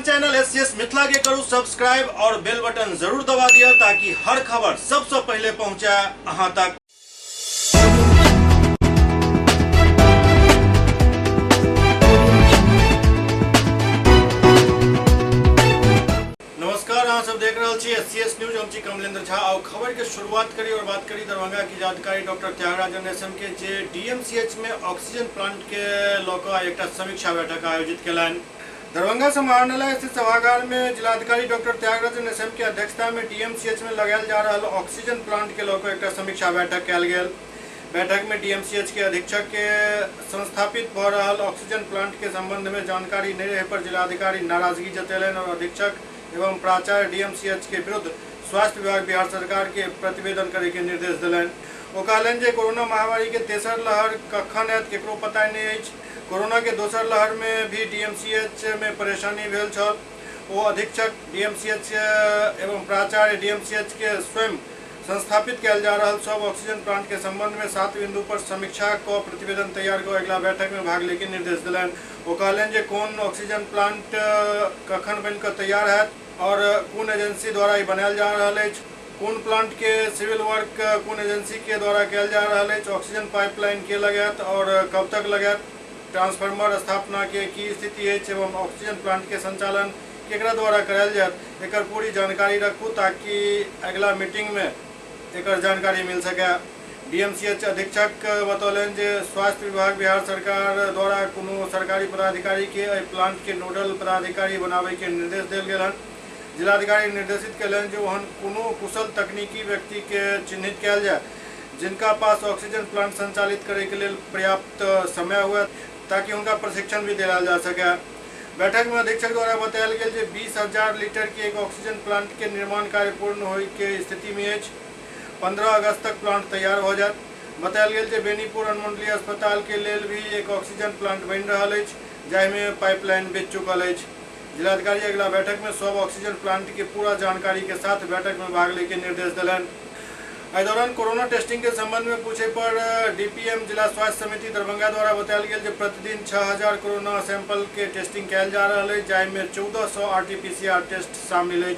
अपन channel SCS Mithila के करू subscribe और बेल बटन जरूर दबा दिया ताकि हर खबर सबसे पहले पहुंचे अहां तक। नमस्कार, अहाँ सब देख रहे छी एससीएस न्यूज। हम छी कमलेंद्र झा और खबर के शुरुआत करी और बात करी दरभंगा की जानकारी डॉक्टर त्यागराजन एसएम के जे डीएमसीएच में ऑक्सीजन प्लांट के लौका एक समीक्षा बैठक आयोजित कैलन। दरभंगा समाहरणालय स्थित सभागार में जिलाधिकारी डॉक्टर त्यागराजन एसएम की अध्यक्षता में डीएमसीएच में लगायल जा रहा ऑक्सीजन प्लांट के लौका एक समीक्षा बैठक कैल गेल। बैठक में डीएमसीएच के अधीक्षक के संस्थापित भ रहा ऑक्सीजन प्लांट के संबंध में जानकारी नहीं रहे पर जिलाधिकारी नाराजगी जतेलन और अधीक्षक एवं प्राचार्य डीएमसीएच के विरुद्ध स्वास्थ्य विभाग बिहार सरकार के प्रतिवेदन करे के निर्देश दिलन। वो कहलन जे कोरोना महामारी के तेसर लहर कखन आयत केकरो पता नहीं अछि। कोरोना के दोसर लहर में भी डीएमसीएच में परेशानी भेल छल। वो अधीक्षक डीएमसीएच एवं प्राचार्य डीएमसीएच के स्वयं संस्थापित किया जा रहा सब ऑक्सीजन प्लांट के संबंध में 7 बिंदु पर समीक्षा को प्रतिवेदन तैयार को अगला बैठक में भाग लेके निर्देश दिलन। वो कहलन जे कौन ऑक्सीजन प्लांट कखन बनकर तैयार है और कौन एजेंसी द्वारा ये बनायल जा रहा है, कौन प्लांट के सिविल वर्क कौन एजेंसी के द्वारा किया जा रहा है, ऑक्सीजन पाइपलाइन के लगत और कब तक लगत, ट्रांसफार्मर स्थापना के की स्थिति है एवं ऑक्सीजन प्लांट के संचालन केकरा द्वारा करायल जाए एक पूरी जानकारी रखू ताकि अगला मीटिंग में एक जानकारी मिल सके। डीएमसीएच अधीक्षक बतौलन जे स्वास्थ्य विभाग बिहार सरकार द्वारा कोनो सरकारी पदाधिकारी के प्लांट के नोडल पदाधिकारी बनावे के निर्देश दिल गेल। जिलाधिकारी निर्देशित कलन जो वहन कोनो कुशल तकनीकी व्यक्ति के चिन्हित किया जाए जिनका पास ऑक्सीजन प्लांट संचालित करे के लिए पर्याप्त समय हुआ ताकि उनका प्रशिक्षण भी दिया जा सके। बैठक में अधीक्षक द्वारा बताया गया कि 20,000 लीटर के एक ऑक्सीजन प्लांट के निर्माण कार्य पूर्ण होने के स्थिति में 15 अगस्त तक प्लांट तैयार हो जाए। बताया गया कि बेनीपुर अनुमंडलीय अस्पताल के लिए भी एक ऑक्सीजन प्लांट बन रहा है जिसमें पाइपलाइन बिछ चुकल है। जिलाधिकारी अगला बैठक में सब ऑक्सीजन प्लांट की पूरा जानकारी के साथ बैठक में भाग लेके निर्देश दिलन। इस दौरान कोरोना टेस्टिंग के संबंध में पूछे पर डीपीएम जिला स्वास्थ्य समिति दरभंगा द्वारा बताया गया कि प्रतिदिन 6,000 कोरोना सैंपल के टेस्टिंग किया जा रहा है जिसमें 1400 आरटीपीसीआर टेस्ट शामिल है।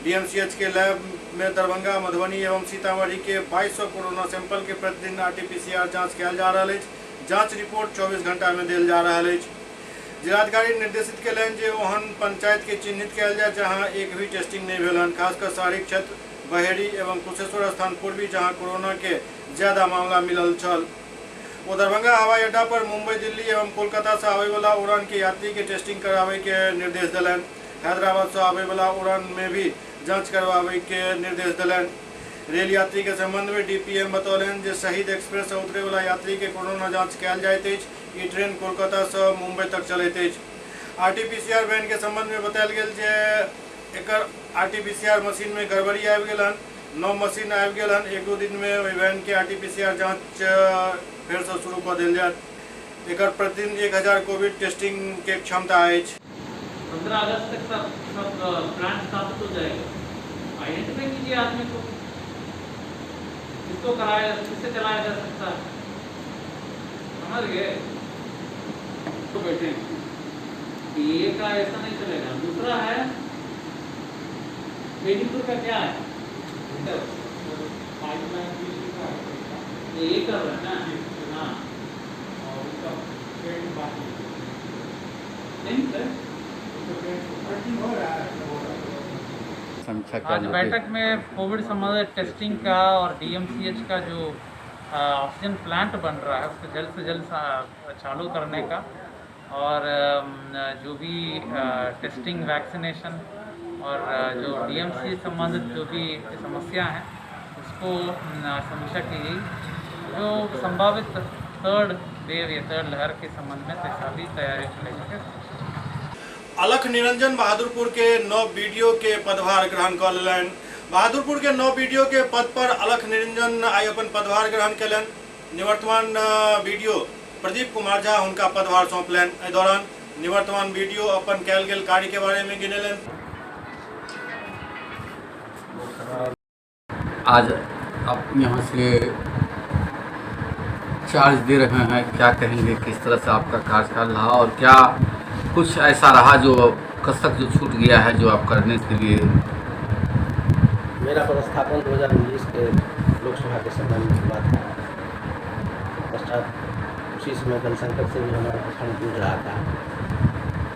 डीएमसीएच के लैब में दरभंगा, मधुबनी एवं सीतामढ़ी के 2200 कोरोना सैंपल के प्रतिदिन आरटीपीसीआर जाँच किया जा रहा है। जाँच रिपोर्ट 24 घंटा में दिल जा रहा है। जिलाधिकारी निर्देशित कलन जे ओहन पंचायत के चिन्हित किया जाए जहां एक भी टेस्टिंग नहीं भेलन, खासकर शहरी क्षेत्र बहेड़ी एवं कुशेश्वर स्थान पूर्वी जहां कोरोना के ज्यादा मामला मिलल छल। वो दरभंगा हवाई अड्डा पर मुंबई, दिल्ली एवं कोलकाता से आवे वाला उड़ान के यात्री के टेस्टिंग करावे के निर्देश दिलन। हैदराबाद से आवे वाला उड़ान में भी जाँच करवावे के निर्देश दिलन। रेल यात्री के संबंध में डीपीएम बतौलन जे शहीद एक्सप्रेस से उतरे वाला यात्री के कोरोना जाँच किया जायत अछि। ई ट्रेन कोलकाता से मुंबई तक चलत अछि। आरटीपीसीआर वैन के संबंध में बतायल गेल जे एकर आरटीपीसीआर मशीन में गड़बड़ी आबि गेलन। 9 मशीन आबि गेलन। 1-2 दिन में ओहि वैन के आरटीपीसीआर जाँच फिर से शुरू कर दिल जायत। एकर प्रतिदिन 1000 कोविड टेस्टिंग के क्षमता अछि। 15 अगस्त तक सब प्लांट स्थापित हो जाएगा। आइडेंटिफाई कीजिए आदमी को, किसको कराया, किससे चलाया जा सकता है, समझ गए? तो बैठे ये का ऐसा नहीं चलेगा। दूसरा है बेनीपुर का क्या है, ये कर रहे हैं ना। हाँ, और उसका नहीं सर आज बैठक में कोविड संबंधित टेस्टिंग का और डीएमसीएच का जो ऑक्सीजन प्लांट बन रहा है उसको जल्द से जल्द चालू करने का और जो भी टेस्टिंग, वैक्सीनेशन और जो डीएमसीएच संबंधित जो भी समस्या हैं उसको समीक्षा की गई। जो संभावित थर्ड वेव या थर्ड लहर के संबंध में सभी तैयारी चलेगी। अलख निरंजन बहादुरपुर के नव बीडीओ के पदभार ग्रहण कर लेलन। बहादुरपुर के नव बीडीओ के पद पर अलख निरंजन आई अपन पदभार ग्रहण कलन। निवर्तमान बीडीओ प्रदीप कुमार झा उनका पदभार सौंपलन। इस दौरान निवर्तमान बीडीओ अपन कैल गेल कार्य के बारे में गिनेलन। आज आप यहाँ से चार्ज दे रहे हैं, क्या कहेंगे, किस तरह से आपका कार्यकाल रहा और क्या कुछ ऐसा रहा जो कब तक जो छूट गया है जो आप करने के लिए? मेरा पदस्थापन 2019 के लोकसभा के समय में हुआ था। पश्चात उसी समय जल संकट से भी हमारा प्रखंड जूझ रहा था,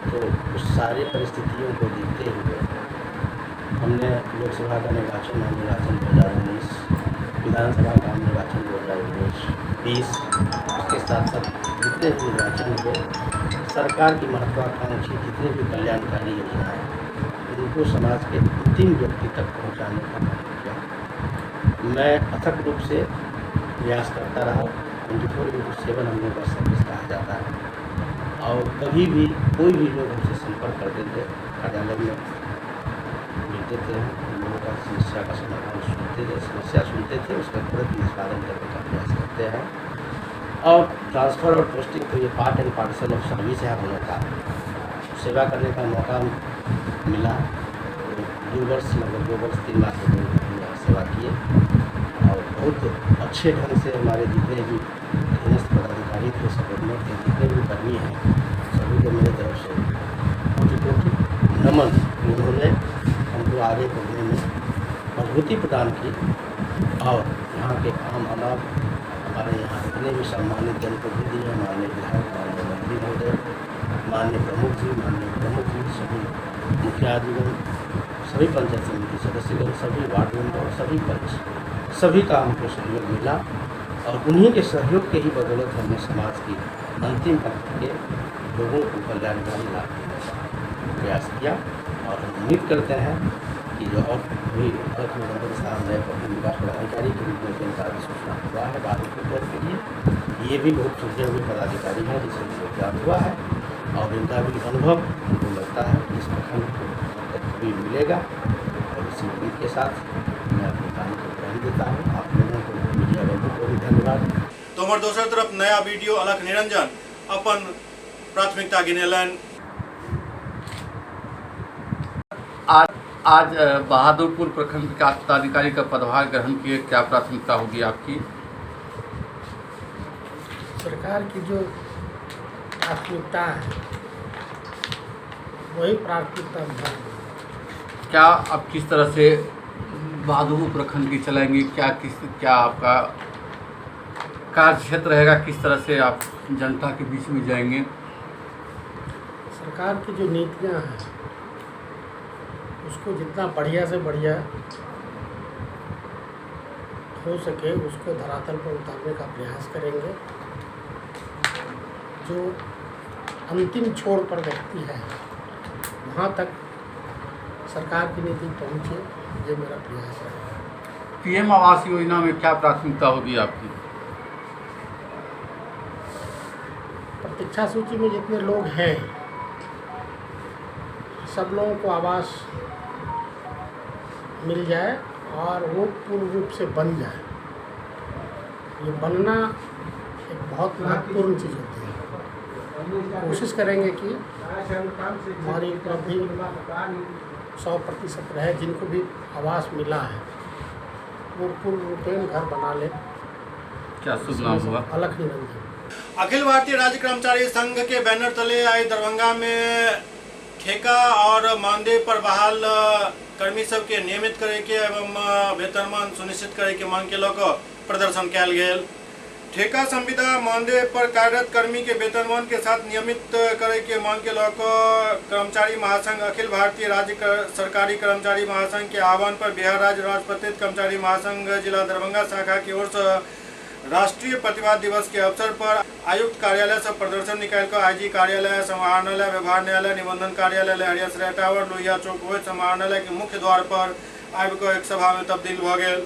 तो उस सारी परिस्थितियों को देखते हुए हमने लोकसभा का निर्वाचन आम निर्वाचन 2019, विधानसभा का आम निर्वाचन 2020, उसके साथ साथ जितने भी निर्वाचन हुए, सरकार की महत्वाकांक्षी जितने भी कल्याणकारी योजनाएं, उनको समाज के अंतिम व्यक्ति तक पहुंचाने का काम किया। मैं अथक रूप से प्रयास करता रहा। 24/7 हम लोग का सर्विस कहा जाता है, और कभी भी कोई भी लोग हमसे संपर्क करते थे, कार्यालय में मिलते थे, हम लोगों का समस्या का समाधान सुनते थे, समस्या सुनते थे, उसका तुरंत निष्पादन करने का प्रयास करते हैं। और ट्रांसफ़र और पोस्टिंग तो ये part and parcel of service है हम लोग का। सेवा करने का मौका मिला, तो 2 वर्ष, लगभग 2 वर्ष 3 माह से हमने सेवा किए, और बहुत अच्छे ढंग से हमारे जितने भी अधीनस्थ पदाधिकारी थे, सबऑर्डिनेट थे, जितने भी कर्मी हैं, सभी को मेरे तरफ से कोटि-कोटि नमन। उन्होंने हमको आगे बढ़ने में मजबूती प्रदान की, और यहाँ के काम अलाप हमारे यहाँ जितने भी सम्मानित जनप्रतिनिधि हैं, माननीय विधायक, माननीय मंत्री महोदय, माननीय प्रमुख जी, सभी मुखियाधिगण, सभी पंचायत समिति सदस्यगण, सभी वार्ड मेंबर, सभी पंच, सभी का हमको सहयोग मिला, और उन्हीं के सहयोग के ही बदौलत हमने समाज की अंतिम पंक्ति के लोगों को कल्याणकारी लाभ देने का प्रयास किया। और हम उम्मीद करते हैं कि जो और भी अलग निरंतर साहब नए पब्लिक विकास पदाधिकारी के रूप में जिनका अधिसूचना हुआ है बागलपुर के लिए, ये भी बहुत सूझे हुए पदाधिकारी हैं जिससे ज्ञान हुआ है, और इनका भी अनुभव हमको लगता है कि इस प्रखंड को कभी मिलेगा। और इसी उम्मीद के साथ मैं अपने काम को बढ़ाई देता हूँ। आप लोगों को, मीडिया लोगों को भी धन्यवाद। तो हमारे दूसरी तरफ नया वीडियो अलख निरंजन अपन प्राथमिकता गिनेलन। आज बहादुरपुर प्रखंड विकास पदाधिकारी का पदभार ग्रहण किए, क्या प्राथमिकता होगी आपकी? सरकार की जो प्राथमिकता है वही प्राथमिकता है। क्या आप किस तरह से बहादुरपुर प्रखंड की चलाएंगे? क्या आपका कार्य क्षेत्र रहेगा? किस तरह से आप जनता के बीच में जाएंगे? सरकार की जो नीतियां हैं उसको जितना बढ़िया से बढ़िया हो सके उसको धरातल पर उतारने का प्रयास करेंगे। जो अंतिम छोर पर व्यक्ति है वहाँ तक सरकार की नीति पहुँचे, ये मेरा प्रयास है। पीएम आवास योजना में क्या प्राथमिकता होगी आपकी? प्रतीक्षा सूची में जितने लोग हैं सब लोगों को आवास मिल जाए और वो पूर्ण रूप से बन जाए। ये बनना एक बहुत महत्वपूर्ण चीज़ होती है। कोशिश करेंगे कि हमारी उपलब्धि 100% रहे। जिनको भी आवास मिला है वो पूर्ण रूपेण घर बना ले। क्या शुभ नाम हुआ? अलख निरंजन। अखिल भारतीय राज्य कर्मचारी संघ के बैनर तले आई दरभंगा में ठेका और मानदेय पर बहाल कर्मी सब के नियमित करे के एवं वेतनमान सुनिश्चित करे के मांग के लऽ प्रदर्शन कयल गेल। ठेका संविदा मानदेय पर कार्यरत कर्मी के वेतनमान के साथ नियमित करे के मांग के लऽ कर्मचारी महासंघ अखिल भारतीय राज्य सरकारी कर्मचारी महासंघ के आह्वान पर बिहार राज्य राजपत्रित कर्मचारी महासंघ जिला दरभंगा शाखा की ओर से राष्ट्रीय प्रतिवाद दिवस के अवसर पर आयुक्त कार्यालय से प्रदर्शन निकाल कर आईजी कार्यालय, समाहरणालय, व्यवहार न्यायालय, निबंधन कार्यालय, हरियासराय टावर, लोहिया चौक होइत समाहरणालय के मुख्य द्वार पर आबि कऽ एक सभा में तब्दील भ गेल।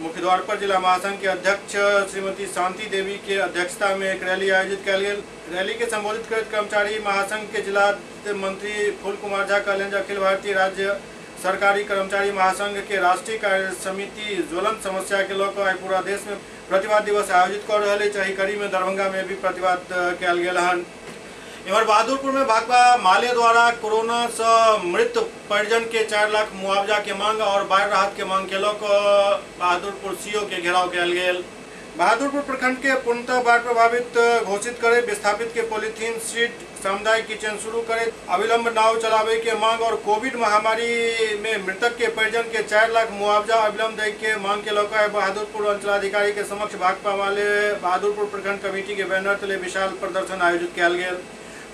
मुख्य द्वार पर जिला महासंघ के अध्यक्ष श्रीमती शांति देवी के अध्यक्षता में एक रैली आयोजित कयल गेल। रैली के संबोधित करते कर्मचारी महासंघ के जिला मंत्री फूल कुमार झा कहलनि जे अखिल भारतीय राज्य सरकारी कर्मचारी महासंघ के राष्ट्रीय कार्य समिति ज्वलंत समस्या के लऽ कऽ पूरा देश में प्रतिवाद दिवस आयोजित कर रहा है। चाहे कड़ी में दरभंगा में भी प्रतिवाद कयल गेल हन। इमहर बहादुरपुर में भाकपा माले द्वारा कोरोना से मृत परिजन के 4 लाख मुआवजा के मांग और बाढ़ राहत के मांग के लऽ बहादुरपुर सीओ के घेराव कयल गेल। बहादुरपुर प्रखंड के पूर्णतः बाढ़ प्रभावित घोषित करे विस्थापित के पॉलीथीन शीट सामुदायिक किचन शुरू करे, अविलंब नाव चलावे के मांग और कोविड महामारी में मृतक के परिजन के 4 लाख मुआवजा अविलंब दे के मांग के लौका बहादुरपुर अंचलाधिकारी के समक्ष भाकपा वाले बहादुरपुर प्रखंड कमेटी के बैनर तले विशाल प्रदर्शन आयोजित किया गया।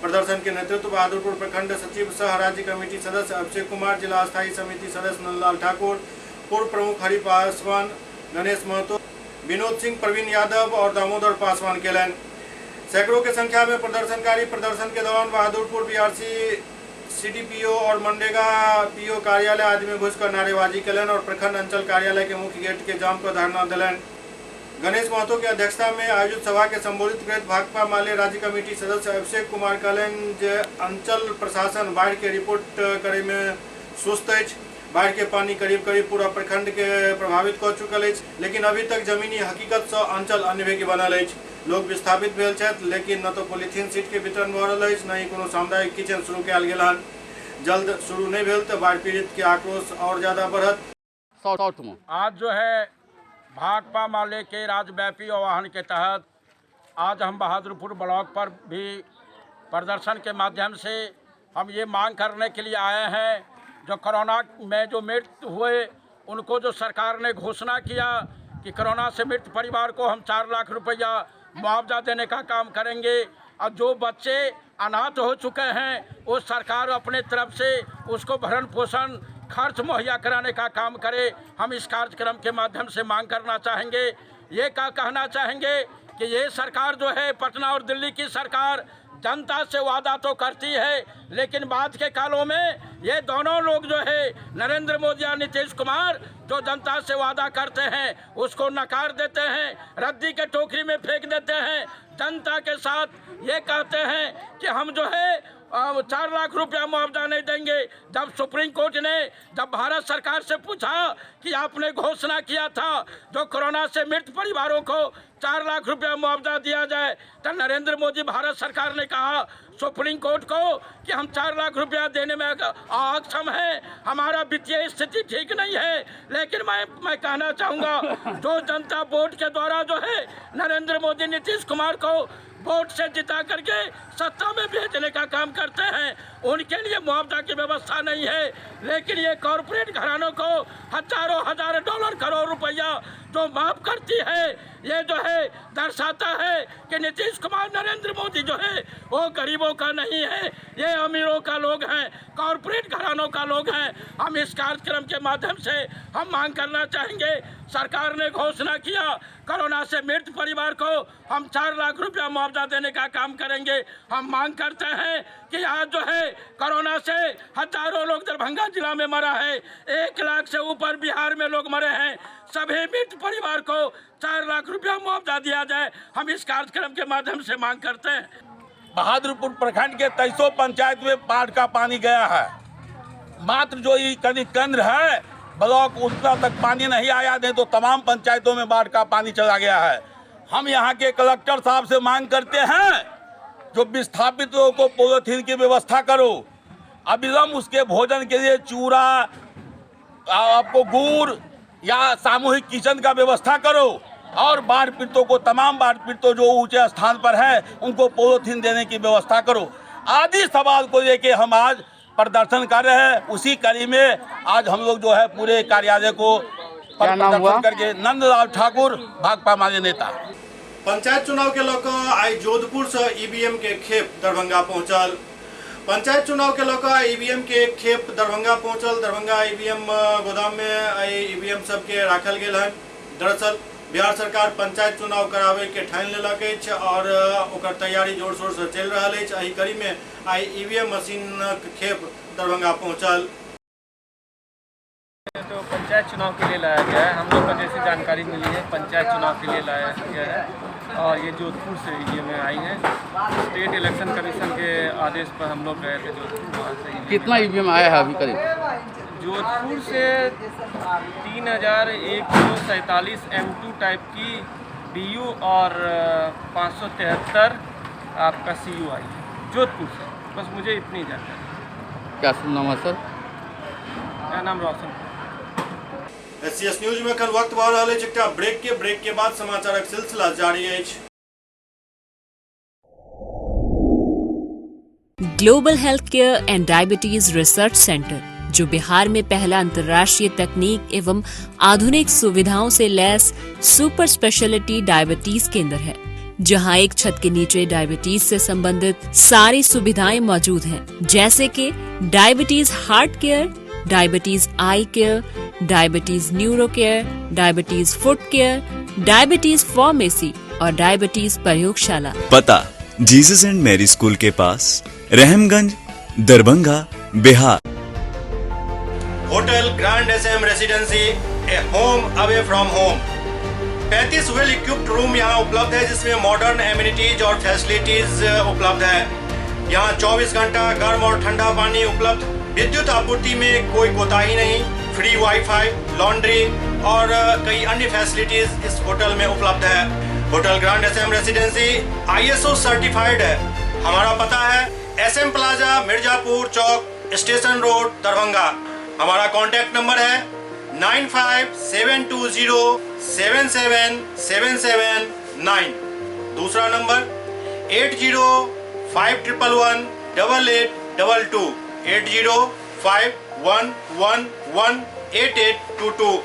प्रदर्शन के नेतृत्व बहादुरपुर प्रखंड सचिव सह राज्य कमेटी सदस्य अभिषेक कुमार, जिला स्थायी समिति सदस्य नंदलाल ठाकुर, पूर्व प्रमुख हरि पासवान, गणेश महतो, विनोद सिंह, प्रवीण यादव और दामोदर पासवान केलन। सैकड़ों की संख्या में प्रदर्शनकारी प्रदर्शन के दौरान बहादुरपुर बीआरसी सीडीपीओ और मनरेगा पीओ कार्यालय आदि में घुसकर नारेबाजी कलन और प्रखंड अंचल कार्यालय के मुख्य गेट के जाम पर धरना दिलन। गणेश महतो की अध्यक्षता में आयोजित सभा के संबोधित करते भाकपा माले राज्य कमेटी सदस्य अभिषेक कुमार कहलन जे अंचल प्रशासन बाढ़ के रिपोर्ट करे में सुस्त अछि। बाढ़ के पानी करीब करीब पूरा प्रखंड के प्रभावित कर चुकल अछि, लेकिन अभी तक जमीनी हकीकत से अंचल अनभिज्ञ बनल अछि। लोग विस्थापित भेल छथि, लेकिन न तो पॉलिथीन सीट के वितरण भ रहल अछि, न ही कोनो सामुदायिक किचन शुरू कयल गेल हन। जल्द शुरू नहीं भेल तो बाढ़ पीड़ित के आक्रोश और ज्यादा बढ़त। आज जो है भाकपा माले के राज्यव्यापी आह्वान के तहत आज हम बहादुरपुर ब्लॉक पर भी प्रदर्शन के माध्यम से हम ये मांग करने के लिए आए हैं, जो कोरोना में जो मृत हुए उनको जो सरकार ने घोषणा किया कि कोरोना से मृत परिवार को हम 4 लाख रुपया मुआवजा देने का काम करेंगे, और जो बच्चे अनाथ हो चुके हैं वो सरकार अपने तरफ से उसको भरण पोषण खर्च मुहैया कराने का काम करे। हम इस कार्यक्रम के माध्यम से मांग करना चाहेंगे, ये कहना चाहेंगे कि ये सरकार जो है पटना और दिल्ली की सरकार जनता से वादा तो करती है, लेकिन बाद के कालों में ये दोनों लोग जो है नरेंद्र मोदी या नीतीश कुमार जो जनता से वादा करते हैं उसको नकार देते हैं, रद्दी के टोकरी में फेंक देते हैं। जनता के साथ ये कहते हैं कि हम जो है 4 लाख रुपया मुआवजा नहीं देंगे। जब सुप्रीम कोर्ट ने जब भारत सरकार से पूछा कि आपने घोषणा किया था जो कोरोना से मृत परिवारों को 4 लाख रुपया मुआवजा दिया जाए, तो नरेंद्र मोदी भारत सरकार ने कहा सुप्रीम कोर्ट को कि हम 4 लाख रुपया देने में अक्षम हैं, हमारा वित्तीय स्थिति ठीक नहीं है। लेकिन मैं कहना चाहूँगा जो जनता वोट के द्वारा जो है नरेंद्र मोदी नीतीश कुमार को वोट से जिता करके सत्ता में भेजने का काम करते हैं, उनके लिए मुआवजा की व्यवस्था नहीं है। लेकिन ये कॉरपोरेट घरानों को हजारों डॉलर करोड़ रुपया जो माफ करती है, ये जो है दर्शाता है कि नीतीश कुमार नरेंद्र मोदी जो है वो गरीबों का नहीं है, ये अमीरों का लोग हैं, कॉरपोरेट घरानों का लोग हैं। हम इस कार्यक्रम के माध्यम से हम मांग करना चाहेंगे, सरकार ने घोषणा किया कोरोना से मृत परिवार को हम 4 लाख रुपया मुआवजा देने का काम करेंगे। हम मांग करते हैं कि आज जो है कोरोना से हजारों लोग दरभंगा जिला में मरा है, 1 लाख से ऊपर बिहार में लोग मरे हैं। सभी मृत परिवार को 4 लाख रुपया मुआवजा दिया जाए, हम इस कार्यक्रम के माध्यम से मांग करते हैं। बहादुरपुर प्रखंड के 23 पंचायत में बाढ़ का पानी गया है। मात्र जो ये केंद्र है ब्लॉक उतना तक पानी नहीं आया, नहीं तो तमाम पंचायतों में बाढ़ का पानी चला गया है। हम यहाँ के कलेक्टर साहब से मांग करते हैं जो विस्थापित लोगों को पॉलिथीन की व्यवस्था करो, अविलंब उसके भोजन के लिए चूरा, आपको गुड़ या सामूहिक किचन का व्यवस्था करो, और बाढ़ पीड़ितों को, तमाम बाढ़ पीड़ितों जो ऊंचे स्थान पर हैं उनको पॉलिथीन देने की व्यवस्था करो। आदि सवाल को लेके हम आज प्रदर्शन कर रहे हैं। उसी कड़ी में आज हम लोग जो है पूरे कार्यालय को प्रदर्शन करके नंदलाल ठाकुर भाकपा माले नेता। पंचायत चुनाव के लेकर आई जोधपुर से ईवीएम के खेप दरभंगा पहुंचल। पंचायत चुनाव के लेकर ईवीएम के खेप दरभंगा पहुंचल। दरभंगा ईवीएम गोदाम में ईवीएम सबके राखल गेल है। दरअसल बिहार सरकार पंचायत चुनाव करावे के ठान लेलक अछि और ओकर तैयारी जोर शोर से चल रहा है। एही कड़ी में आई ईवीएम मशीन खेप दरभंगा पहुंचल। तो पंचायत चुनाव के लिए लाया गया है। हम लोग को जैसी जानकारी मिली है पंचायत चुनाव के लिए लाया गया है, और ये जोधपुर से ईवीएम में आई हैं। स्टेट इलेक्शन कमीशन के आदेश पर हम लोग गए थे जोधपुर, वहाँ से। कितना ईवीएम आया है अभी करीब? जोधपुर से 3147 M2 टाइप की BU और 573 आपका CU आई है जोधपुर से। बस मुझे इतनी जानकारी। क्या नाम है सर? मेरा नाम रोशन। SCS न्यूज में कल वक्त भर रहा है एकटा ब्रेक के बाद समाचारक सिलसिला जारी है। Global health care and diabetes research centre, जो बिहार में पहला अंतर्राष्ट्रीय तकनीक एवं आधुनिक सुविधाओं से लैस सुपर स्पेशलिटी डायबिटीज केंद्र है, जहां एक छत के नीचे डायबिटीज से संबंधित सारी सुविधाएं मौजूद हैं, जैसे कि diabetes heart care, diabetes eye care, diabetes neuro care, diabetes foot care, diabetes pharmacy और डायबिटीज प्रयोगशाला। पता जीसस एंड मैरी स्कूल के पास, Rahamganj, Darbhanga, Bihar. Hotel grand SM residency, a home away from home. 35 well equipped room यहाँ उपलब्ध है, जिसमें modern amenities और फैसिलिटीज उपलब्ध है। यहाँ 24 घंटा गर्म और ठंडा पानी उपलब्ध। विद्युत आपूर्ति में कोई कोताही नहीं। फ्री वाईफाई, लॉन्ड्री और कई अन्य फैसिलिटीज इस होटल में उपलब्ध है। Hotel grand SM residency ISO certified है। हमारा पता है SM प्लाजा, मिर्जापुर चौक, स्टेशन रोड, दरभंगा। हमारा कॉन्टैक्ट नंबर है 9572077779। दूसरा नंबर 8051118822, 8051118822।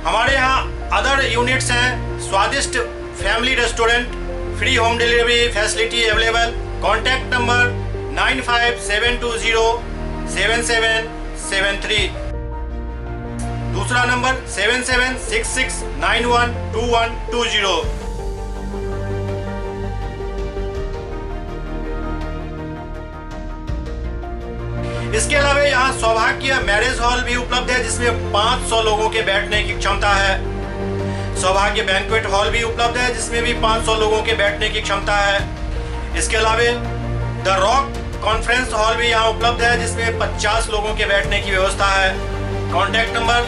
हमारे यहाँ अदर यूनिट्स हैं। स्वादिष्ट family restaurant, free home delivery facility available. Contact number 9572077773। दूसरा नंबर 7766912120। इसके अलावा यहाँ सौभाग्य मैरिज हॉल भी उपलब्ध है, जिसमें 500 लोगों के बैठने की क्षमता है। सौभाग्य बैंक्वेट हॉल भी उपलब्ध है, जिसमें भी 500 लोगों के बैठने की क्षमता है। इसके अलावा द रॉक कॉन्फ्रेंस हॉल भी यहाँ उपलब्ध है, जिसमें 50 लोगों के बैठने की व्यवस्था है। Contact number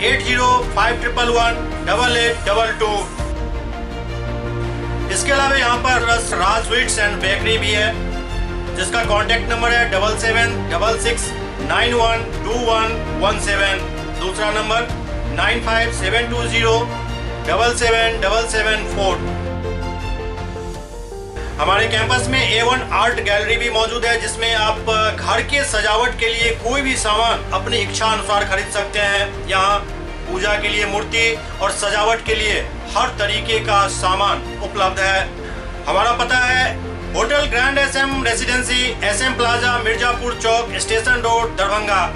8051118822। इसके अलावा यहाँ पर राज स्वीट्स एंड बेकरी भी है, जिसका कॉन्टैक्ट नंबर है 7766912117। दूसरा नंबर 9572077774। हमारे कैंपस में A1 आर्ट गैलरी भी मौजूद है, जिसमें आप घर के सजावट के लिए कोई भी सामान अपनी इच्छा अनुसार खरीद सकते हैं। यहाँ पूजा के लिए मूर्ति और सजावट के लिए हर तरीके का सामान उपलब्ध है। हमारा पता है hotel grand SM residency, SM plaza, Mirzapur चौक, station road, Darbhanga.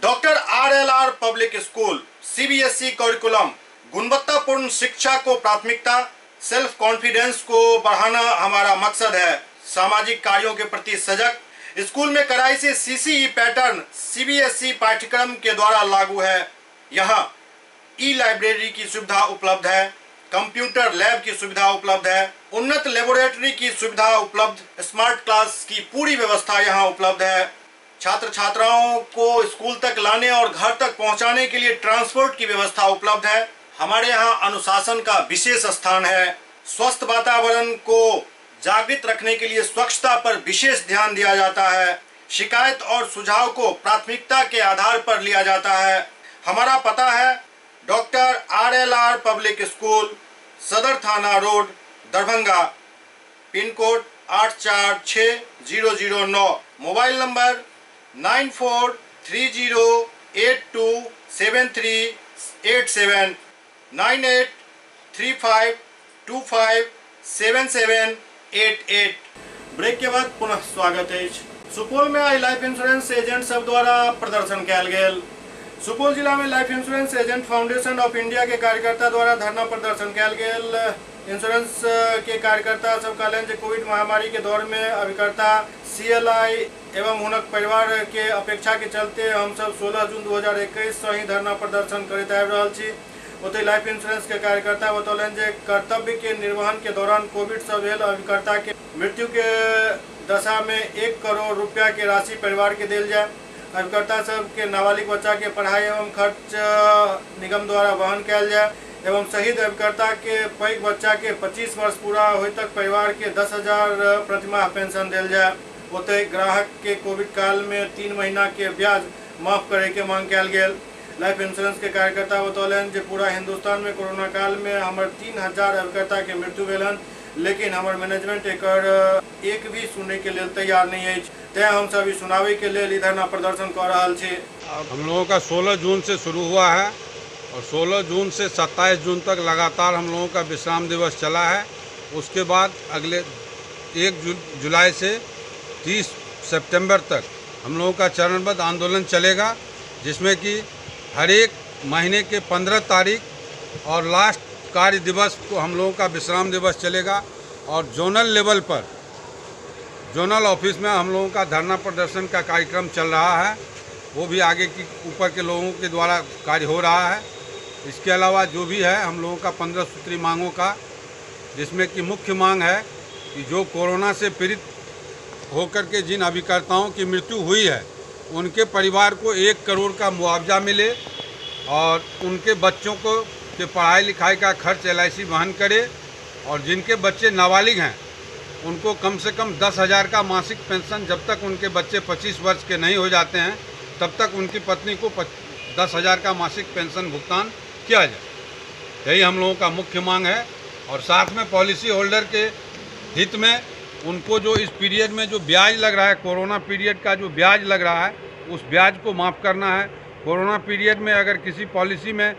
Doctor RLR public school, CBSE curriculum, गुणवत्तापूर्ण शिक्षा को प्राथमिकता, सेल्फ कॉन्फिडेंस को बढ़ाना हमारा मकसद है। सामाजिक कार्यों के प्रति सजग। स्कूल में कड़ाई से CCE पैटर्न CBSE पाठ्यक्रम के द्वारा लागू है। यहाँ ई-लाइब्रेरी की सुविधा उपलब्ध है, कंप्यूटर लैब की सुविधा उपलब्ध है, उन्नत लेबोरेटरी की सुविधा उपलब्ध, स्मार्ट क्लास की पूरी व्यवस्था यहाँ उपलब्ध है। छात्र छात्राओं को स्कूल तक लाने और घर तक पहुँचाने के लिए ट्रांसपोर्ट की व्यवस्था उपलब्ध है। हमारे यहाँ अनुशासन का विशेष स्थान है। स्वस्थ वातावरण को जागृत रखने के लिए स्वच्छता पर विशेष ध्यान दिया जाता है। शिकायत और सुझाव को प्राथमिकता के आधार पर लिया जाता है। हमारा पता है doctor RLR public school, Sadar Thana road, Darbhanga. Pin code 846009। Mobile number 9430827387, 9835257788। Break के बाद पुनः स्वागत है। सुपौल में आई लाइफ इंश्योरेंस एजेंट सब द्वारा प्रदर्शन कयल गेल। सुपौल जिला में life insurance agent foundation of India के कार्यकर्ता द्वारा धरना प्रदर्शन कयल गेल। इंश्योरेंस के कार्यकर्ता सब कहलन जे कोविड महामारी के दौर में अभिकर्ता CLI एवं हुनक परिवार के अपेक्षा के चलते हम सब 16 जून 2021 से ही धरना प्रदर्शन करते आबि रहल छी। ओते लाइफ इंश्योरेंस के कार्यकर्ता बतौलन जे कर्तव्य के निर्वहन के दौरान कोविड से भेल अभिकर्ता के मृत्यु के दशा में 1 करोड़ रुपया के राशि परिवार के देल जाए। अभिकर्ता सब के नाबालिग बच्चा के पढ़ाई एवं खर्च निगम द्वारा वहन कयल जाए। एवं शहीद अभिकर्ता के पैघ बच्चा के 25 वर्ष पूरा होय तक परिवार के 10,000 प्रतिमाह पेंशन देल जाए। ओतहि ग्राहक के कोविड काल में 3 महीना के ब्याज माफ करे के मांग कयल गेल। लाइफ इंश्योरेंस के कार्यकर्ता बतौलन जे पूरा हिंदुस्तान में कोरोना काल में हमर 3,000 अभिकर्ता के मृत्यु भेलन, लेकिन हमर मैनेजमेंट एकर एक भी सुने के लिए तैयार नहीं है। तैं हम सभी सुनावे के लिए धरना प्रदर्शन कर रहा छे। हम लोगों का 16 जून से शुरू हुआ है और 16 जून से 27 जून तक लगातार हम लोगों का विश्राम दिवस चला है। उसके बाद अगले 1 जुलाई से 30 सितंबर तक हम लोगों का चरणबद्ध आंदोलन चलेगा, जिसमें कि हर एक महीने के 15 तारीख और लास्ट कार्य दिवस को हम लोगों का विश्राम दिवस चलेगा। और जोनल लेवल पर जोनल ऑफिस में हम लोगों का धरना प्रदर्शन का कार्यक्रम चल रहा है, वो भी आगे की ऊपर के लोगों के द्वारा कार्य हो रहा है। इसके अलावा जो भी है हम लोगों का 15 सूत्री मांगों का, जिसमें कि मुख्य मांग है कि जो कोरोना से पीड़ित होकर के जिन अभिकर्ताओं की मृत्यु हुई है उनके परिवार को 1 करोड़ का मुआवजा मिले और उनके बच्चों को के पढ़ाई लिखाई का खर्च LIC वहन करे, और जिनके बच्चे नाबालिग हैं उनको कम से कम 10,000 का मासिक पेंशन, जब तक उनके बच्चे 25 वर्ष के नहीं हो जाते हैं तब तक उनकी पत्नी को 10,000 का मासिक पेंशन भुगतान किया जाए। यही हम लोगों का मुख्य मांग है। और साथ में पॉलिसी होल्डर के हित में उनको जो इस पीरियड में जो ब्याज लग रहा है, कोरोना पीरियड का जो ब्याज लग रहा है, उस ब्याज को माफ़ करना है। कोरोना पीरियड में अगर किसी पॉलिसी में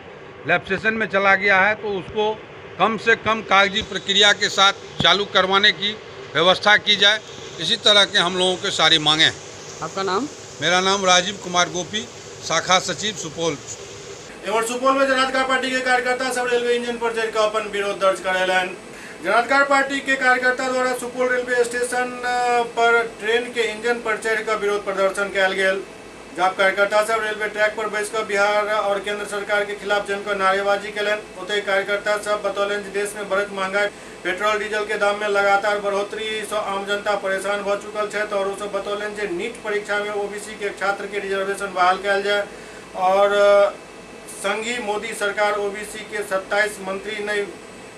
लैप्सेशन में चला गया है तो उसको कम से कम कागजी प्रक्रिया के साथ चालू करवाने की व्यवस्था की जाए। इसी तरह के हम लोगों के सारी मांगे हैं। आपका नाम? मेरा नाम राजीव कुमार गोपी, शाखा सचिव सुपौल। एवं सुपौल में जनाधिकार पार्टी के कार्यकर्ता सब रेलवे इंजन पर चढ़ कर अपन विरोध दर्ज करेलन। जनाधिकार पार्टी के कार्यकर्ता द्वारा सुपौल रेलवे स्टेशन पर ट्रेन के इंजन पर चढ़ कर विरोध प्रदर्शन कयल गेल। जब कार्यकर्ता सब रेलवे ट्रैक पर बैस कर बिहार और केंद्र सरकार के खिलाफ जमकर नारेबाजी कलन। ओतहि कार्यकर्ता सब बतौलन देश में बढ़त महंगाई, पेट्रोल डीजल के दाम में लगातार बढ़ोतरी से आम जनता परेशान भ चुकल है। और वो सब बतौलन जे नीट परीक्षा में OBC के छात्र के रिजर्वेशन बहाल कयल जाए और संघी मोदी सरकार OBC के 27 मंत्री नहीं,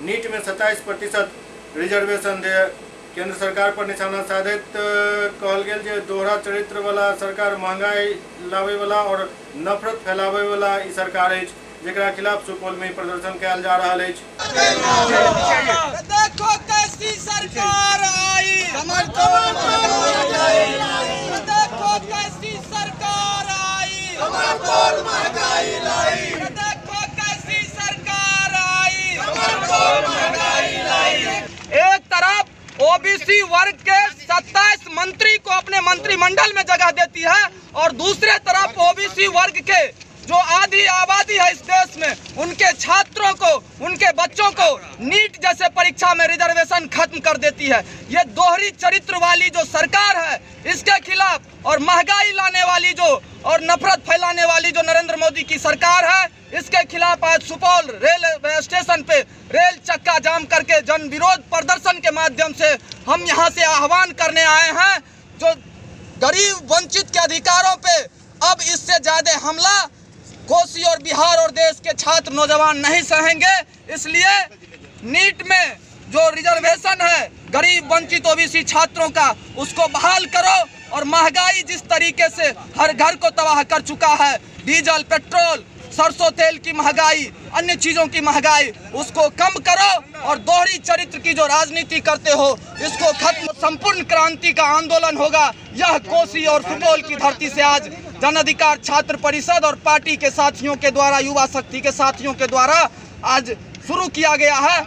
नीट में 27% रिजर्वेशन दे। केंद्र सरकार पर निशाना साधैत कहल गेल जे दोहरा चरित्र वाला सरकार, महंगाई लावे वाला और नफरत फैलावे वाला ई सरकार है, जेकरा खिलाफ सुपौल में प्रदर्शन कयल जा रहा है। देखो कैसी सरकार आई, देखो कैसी सरकार आई, देखो कैसी सरकार आई। एक तरफ OBC वर्ग के 27 मंत्री को अपने मंत्रिमंडल में जगह देती है और दूसरे तरफ OBC वर्ग के जो आधी आबादी है इस देश में, उनके छात्रों को, उनके बच्चों को नीट जैसे परीक्षा में रिजर्वेशन खत्म कर देती है। ये दोहरी चरित्र वाली जो सरकार है, इसके खिलाफ और महंगाई लाने वाली जो और नफरत फैलाने वाली जो नरेंद्र मोदी की सरकार है, इसके खिलाफ आज सुपौल रेल स्टेशन पे रेल चक्का जाम करके जन विरोध प्रदर्शन के माध्यम से हम यहाँ से आह्वान करने आए हैं। जो गरीब वंचित के अधिकारों पे अब इससे ज्यादा हमला कोसी और बिहार और देश के छात्र नौजवान नहीं सहेंगे। इसलिए नीट में जो रिजर्वेशन है गरीब वंचित OBC छात्रों का, उसको बहाल करो और महंगाई जिस तरीके से हर घर को तबाह कर चुका है, डीजल, पेट्रोल, सरसों तेल की महंगाई, अन्य चीजों की महंगाई, उसको कम करो और दोहरी चरित्र की जो राजनीति करते हो इसको खत्म। संपूर्ण क्रांति का आंदोलन होगा। यह कोसी और सुपौल की धरती से आज जन अधिकार छात्र परिषद और पार्टी के साथियों के द्वारा, युवा शक्ति के साथियों के द्वारा आज शुरू किया गया है।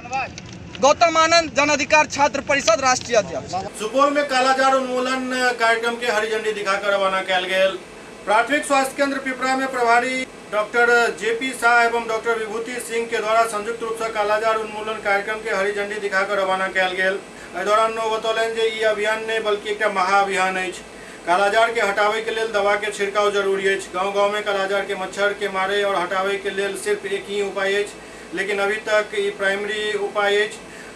गौतम आनंद, जन अधिकार छात्र परिषद, राष्ट्रीय अध्यक्ष। सुपौल में कालाजार उन्मूलन कार्यक्रम के हरी झंडी दिखाकर रवाना कयल गेल। प्राथमिक स्वास्थ्य केंद्र पिपरा में प्रभारी डॉक्टर JP शाह एवं डॉक्टर विभूति सिंह के द्वारा संयुक्त रूप से कालाजार उन्मूलन कार्यक्रम के हरी झंडी दिखाकर रवाना कयल गेल। एहि दौरान बतौलन जे ई अभियान नहीं बल्कि एक महाअभियान है। कालाजार के हटावे के लिए दवा के छिड़काव जरूरी है। गाँव-गाँव में कालाजार के मच्छर के मारे और हटावे के लिए सिर्फ एक ही उपाय है, लेकिन अभी तक ये प्राइमरी उपाय है।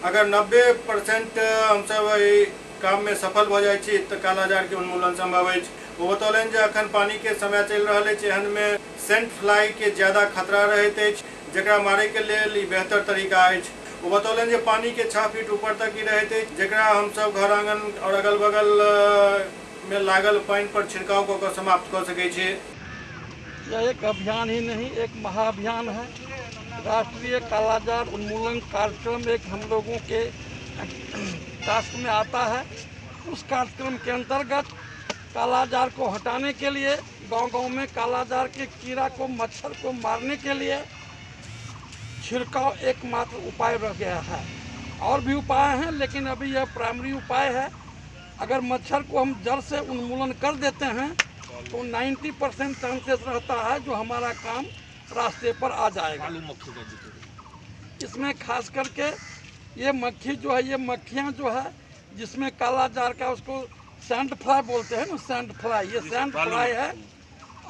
अगर 90% हम सब काम में सफल हो जाए तो कालाजार के उन्मूलन संभव है। वो बतौलन जे अखन पानी के समय चल रहा है, एहन में सेंट फ्लाई के ज्यादा खतरा रहते, जकरा मारे के लेल ई बेहतर तरीका अछि। वो बतौलन जे पानी के 6 फीट ऊपर तक ही रहते, जकरा हम सब घर आंगन और अगल बगल में लागल पानी पर छिड़काव को समाप्त कर सके छे। यह एक अभियान ही नहीं, एक महाअभियान है। राष्ट्रीय कालाजार उन्मूलन कार्यक्रम एक हम लोगों के टास्क में आता है। उस कार्यक्रम के अंतर्गत कालाजार को हटाने के लिए गांव-गांव में कालाजार के कीड़ा को, मच्छर को मारने के लिए छिड़काव एकमात्र उपाय रह गया है। और भी उपाय हैं, लेकिन अभी यह प्राइमरी उपाय है। अगर मच्छर को हम जड़ से उन्मूलन कर देते हैं तो 90% चांसेस रहता है जो हमारा काम रास्ते पर आ जाएगा। इसमें खास करके ये मक्खी जो है, ये मक्खियाँ जो है जिसमें कालाजार का, उसको सैंड फ्लाई बोलते हैं ना, सैंड फ्लाई, ये सैंड फ्लाई है।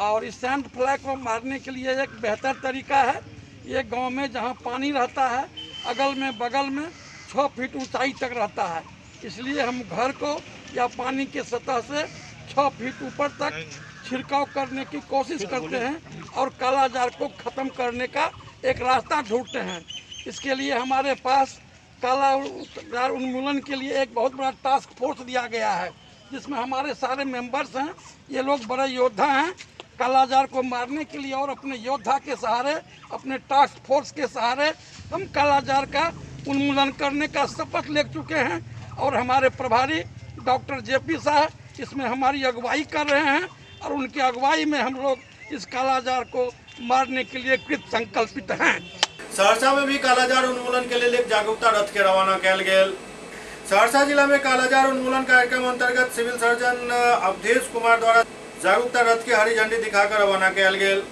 और इस सैंड फ्लाई को मारने के लिए एक बेहतर तरीका है। ये गांव में जहां पानी रहता है, अगल में बगल में 6 फीट ऊंचाई तक रहता है, इसलिए हम घर को या पानी के सतह से 6 फीट ऊपर तक छिड़काव करने की कोशिश करते हैं और कालाजार को ख़त्म करने का एक रास्ता ढूंढते हैं। इसके लिए हमारे पास कालाजार उन्मूलन के लिए एक बहुत बड़ा टास्क फोर्स दिया गया है, जिसमें हमारे सारे मेंबर्स हैं। ये लोग बड़े योद्धा हैं कालाजार को मारने के लिए, और अपने योद्धा के सहारे, अपने टास्क फोर्स के सहारे हम कालाजार का उन्मूलन करने का शपथ ले चुके हैं। और हमारे प्रभारी डॉक्टर जेपी साहब इसमें हमारी अगुवाई कर रहे हैं, और उनकी अगुवाई में हम लोग इस कालाजार को मारने के लिए कृत संकल्पित हैं। सहरसा में भी कालाजार उन्मूलन के लिए एक जागरूकता रथ के रवाना कयल गेल। सहरसा जिला में कालाजार उन्मूलन कार्यक्रम अंतर्गत सिविल सर्जन अवधेश कुमार द्वारा जागरूकता रथ के हरी झंडी दिखाकर रवाना कयल गेल।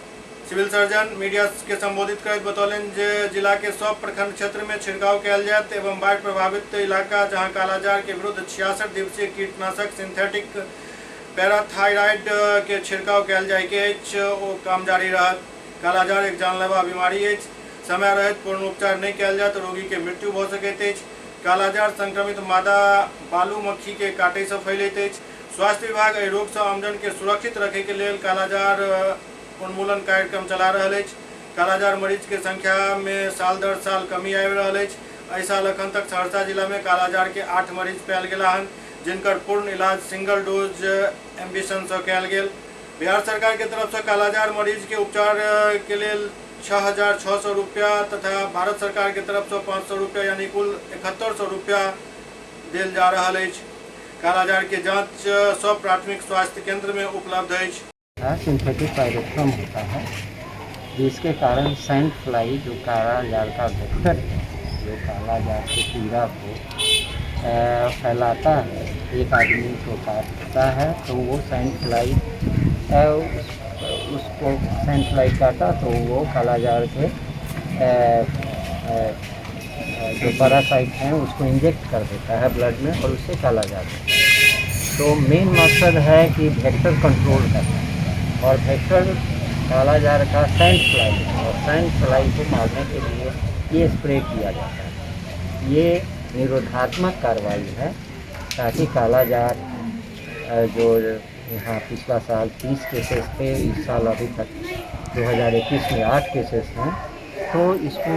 सिविल सर्जन मीडिया के संबोधित करते बतौलन जे जिला के 100 प्रखंड क्षेत्र में छिड़काव कयल जायत एवं बाढ़ प्रभावित इलाका जहां कालाजार के विरुद्ध 66 दिवसीय कीटनाशक सिंथेटिक पैराथायराइड के छिड़काव कयल जाय के ओ काम जारी रहत। कालाजार एक जानलेवा बीमारी है, समय रहित पूर्ण उपचार नहीं कयल जाय तो रोगी के मृत्यु भ सकैत अछि। कालाजार संक्रमित मादा बालू मक्खी के काटे से फैलैत अछि। स्वास्थ्य विभाग एहि रोग से आमजन के सुरक्षित रखे के लेल कालाजार उन्मूलन कार्यक्रम चला रहल अछि। कालाजार मरीज के संख्या में साल दर साल कमी आबि रहल अछि। एहि साल अखन तक सहरसा जिला में कालाजार के 8 मरीज पायल गेला हन, जिनकर पूर्ण इलाज सिंगल डोज एम्बिशन से कयल गेल। बिहार सरकार के तरफ से कालाजार मरीज के उपचार के लेल 6,600 रुपया तथा भारत सरकार के तरफ से 500 रुपया यानी कुल 7100 रुपया दिल जा रहा है। कालाजार के जांच सब प्राथमिक स्वास्थ्य केंद्र में उपलब्ध है। सिंथेटिक पायरेथ्रम होता है, जिसके कारण सैंड फ्लाई जो कालाजार का वेक्टर है, जो कालाजार के कीड़ा को फैलाता है, एक आदमी को काटता है तो वो सैंड फ्लाई उसको सैंड फ्लाई काटा तो वो कालाजार के जो पैरासाइट हैं उसको इंजेक्ट कर देता है ब्लड में और उससे कालाजार होता है। तो मेन मकसद है कि वेक्टर कंट्रोल करना, और वेक्टर कालाजार का सैंड फ्लाई, और सैंड फ्लाई को मारने के लिए ये स्प्रे किया जाता है। ये निरोधात्मक कार्रवाई है ताकि कालाजार जो यहाँ पिछला साल 30 केसेस थे, इस साल अभी तक 2021 में 8 केसेस हैं, तो इसको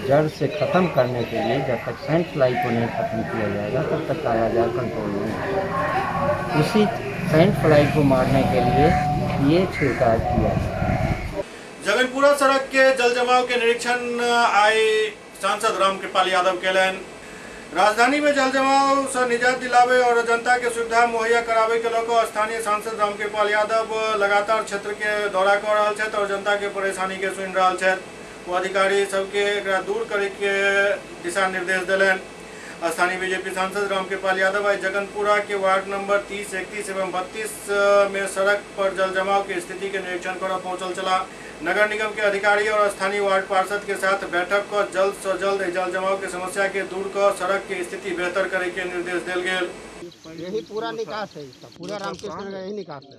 जड़ से ख़त्म करने के लिए जब तक सैंड फ्लाई को नहीं ख़त्म किया जाएगा तब तक कालाजार कंट्रोल नहीं होगा। उसी सैंड फ्लाई को मारने के लिए ये छिड़काव किया जाए। जगनपुरा सड़क के जल जमाव के निरीक्षण आए सांसद रामकृपाल यादव केलन। राजधानी में जल जमाव से निजात दिलावे और जनता के सुविधा मुहैया करावे के लेकर स्थानीय सांसद रामकृपाल यादव लगातार क्षेत्र के दौरा कर रहा है और जनता के परेशानी के सुन रहा है। वो अधिकारी सबके दूर करे के दिशा निर्देश दिलन। स्थानीय बीजेपी सांसद रामकृपाल यादव आज जगनपुरा के वार्ड नंबर 30, 31 एवं 32 में सड़क पर जल जमाव की स्थिति के निरीक्षण कर पहुंचल चला। नगर निगम के अधिकारी और स्थानीय वार्ड पार्षद के साथ बैठक कर जल्द से जल्द जल जमाव की समस्या के दूर कर सड़क की स्थिति बेहतर करे के निर्देश दिल गए। यही पूरा निकास है, पूरा रामकृष्ण का यही निकास है।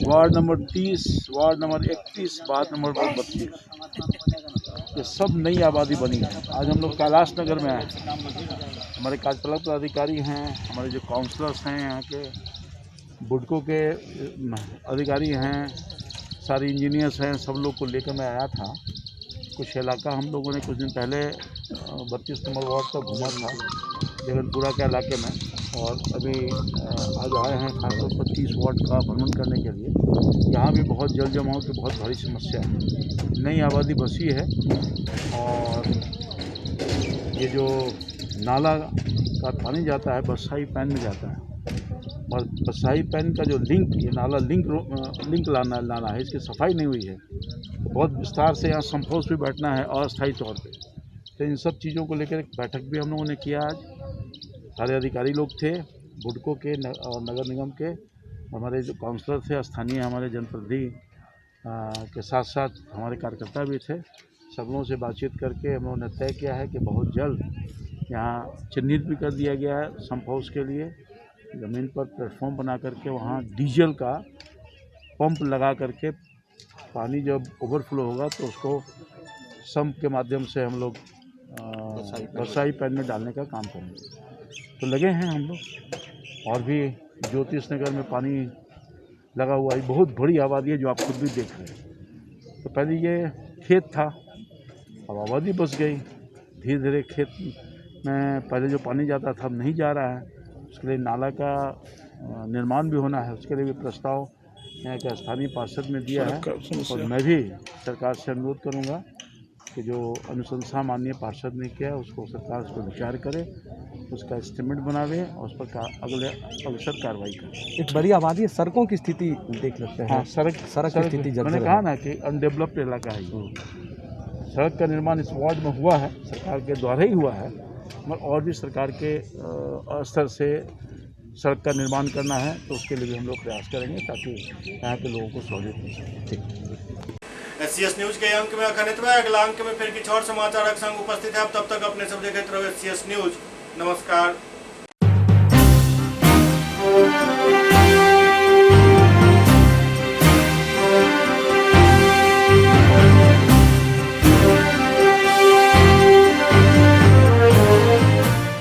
Ward number 30, ward number 31, ward number 32, ये सब नई आबादी बनी है। आज हम लोग कैलाश नगर में आए हैं। हमारे कार्यपालक पदाधिकारी हैं, हमारे जो काउंसलर्स हैं, यहाँ के बुडको के अधिकारी हैं, सारे इंजीनियर्स हैं, सब लोग को लेकर मैं आया था। कुछ इलाका हम लोगों ने कुछ दिन पहले 32 नंबर वार्ड तक घूमा था, जगनपुरा के इलाके में, और अभी आज आए हैं खासतौर पर 30 वार्ड का भ्रमण करने के लिए। यहाँ भी बहुत जल जमाव की बहुत भारी समस्या है, नई आबादी बसी है, और ये जो नाला का पानी जाता है बसाई पैन में जाता है, और बसाई पैन का जो लिंक, ये नाला लिंक नाला है, इसकी सफाई नहीं हुई है। तो बहुत विस्तार से यहाँ संपोस भी बैठना है अस्थायी तौर पे। तो इन सब चीज़ों को लेकर एक बैठक भी हम लोगों ने किया आज। सारे अधिकारी लोग थे, बुडको के और नगर निगम के, हमारे जो काउंसलर थे स्थानीय, हमारे जनप्रतिनिधि के साथ साथ हमारे कार्यकर्ता भी थे। सब लोगों से बातचीत करके हम लोगों ने तय किया है कि बहुत जल्द यहाँ चिन्हित भी कर दिया गया है सम्प हाउस के लिए, ज़मीन पर प्लेटफॉर्म बना करके वहाँ डीजल का पंप लगा करके पानी जब ओवरफ्लो होगा तो उसको सम्प के माध्यम से हम लोग बरसाई पैन में डालने का काम करेंगे। तो लगे हैं हम लोग। और भी ज्योतिष नगर में पानी लगा हुआ है, बहुत बड़ी आबादी है जो आप खुद भी देख रहे हैं। तो पहले ये खेत था, अब आबादी बस गई, धीरे धीरे खेत में पहले जो पानी जाता था अब नहीं जा रहा है। उसके लिए नाला का निर्माण भी होना है, उसके लिए भी प्रस्ताव यहाँ के स्थानीय पार्षद में दिया है, और मैं भी सरकार से अनुरोध करूँगा कि जो अनुशंसा माननीय पार्षद ने किया है उसको सरकार उस पर विचार करे, उसका एस्टिमेट बनावे और उस पर अगले अवसर कार्रवाई करे। एक बड़ी आबादी है, सड़कों की स्थिति देख लेते हैं। हाँ, सड़क की स्थिति मैंने कहा ना कि अनडेवलप्ड इलाका है ये। सड़क का निर्माण इस वार्ड में हुआ है, सरकार के द्वारा ही हुआ है, मगर और भी सरकार के स्तर से सड़क का निर्माण करना है, तो उसके लिए भी हम लोग प्रयास करेंगे ताकि यहाँ के लोगों को सहूलियत मिल सके। SCS न्यूज के अंक में अखनित में अगला अंक में फिर कुछ और समाचार संग उपस्थित है। तब तक अपने सब जगह रहो SCS न्यूज। नमस्कार।